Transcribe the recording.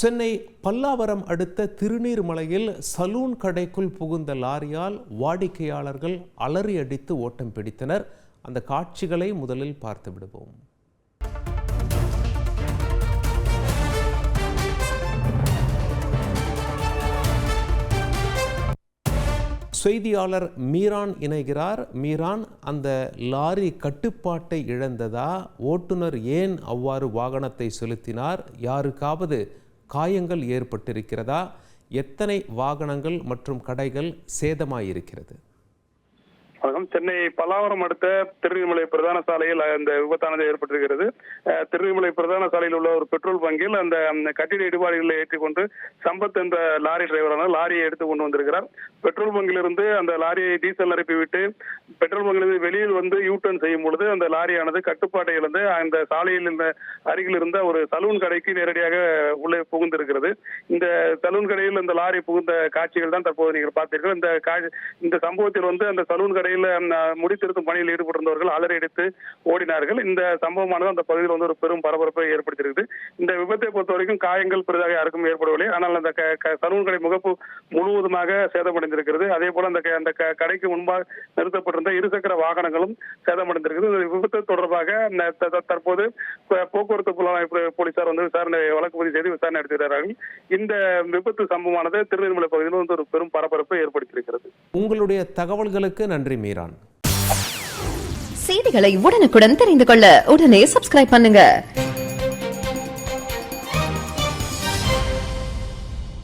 சென்னை பல்லாவரம் அடுத்த திருநீர்மலையில் சலூன் கடைக்குள் புகுந்த லாரியால் வாடிக்கையாளர்கள் அலறி அடித்து ஓட்டம் பிடித்தனர். அந்த காட்சிகளை முதலில் பார்த்து விடுவோம். செய்தியாளர் மீரான் இணைகிறார். மீரான், அந்த லாரி கட்டுப்பாட்டை இழந்ததா? ஓட்டுநர் ஏன் அவ்வாறு வாகனத்தை செலுத்தினார்? யாருக்காவது காயங்கள் ஏற்பட்டிருக்கிறதா? எத்தனை வாகனங்கள் மற்றும் கடைகள் சேதமாயிருக்கிறது? சென்னை பல்லாவரம் அடுத்த திருநீர்மலை பிரதான சாலையில் இந்த விபத்தானது ஏற்பட்டிருக்கிறது. திருநீர்மலை பிரதான சாலையில் உள்ள ஒரு பெட்ரோல் பங்கில் அந்த கட்டிட இடுபாடுகளை ஏற்றிக்கொண்டு சம்பத் என்ற லாரி டிரைவரான லாரியை எடுத்துக் கொண்டு வந்திருக்கிறார். பெட்ரோல் பங்கிலிருந்து அந்த லாரியை டீசல் நிரப்பிவிட்டு பெட்ரோல் பங்கிலிருந்து வெளியில் வந்து யூ டர்ன் செய்யும் பொழுது அந்த லாரியானது கட்டுப்பாட்டை இழந்து அந்த சாலையில் அருகில் இருந்த ஒரு சலூன் கடைக்கு நேரடியாக உள்ளே புகுந்திருக்கிறது. இந்த சலூன் கடையில் அந்த லாரி புகுந்த காட்சிகள் தான் தற்போது நீங்கள் பார்த்தீர்கள். இந்த சம்பவத்தில் வந்து அந்த சலூன் கடை முடித்திருத்தும் பணியில் ஈடுபட்டிருந்தவர்கள் அலறி அடித்து ஓடினார்கள். இந்த சம்பவமானது அந்த பகுதியில் வந்து ஒரு பெரும் பரபரப்பை ஏற்படுத்தியிருக்கிறது. இந்த விபத்தை பொறுத்த வரைக்கும் காயங்கள் பெரிதாக யாருக்கும் ஏற்படவில்லை. ஆனால் அந்த சலூன் கடை முகப்பு முழுவதுமாக சேதமடைந்திருக்கிறது. அதே போல அந்த கடைக்கு முன்பாக நிறுத்தப்பட்டிருந்த இருசக்கர வாகனங்களும் சேதமடைந்திருக்கிறது. இந்த விபத்து தொடர்பாக தற்போது போக்குவரத்து புலனாய்வு போலீசார் வந்து வழக்கு பதிவு செய்து விசாரணை நடத்துகிறார்கள். இந்த விபத்து சம்பவமானது திருநெல்வேலி பகுதியில் வந்து ஒரு பெரும் பரபரப்பை ஏற்படுத்தியிருக்கிறது. உங்களுடைய தகவல்களுக்கு நன்றி மீரான். செய்திகளை உடனுக்குடன் தெரிந்து கொள்ள உடனே சப்ஸ்கிரைப் பண்ணுங்க.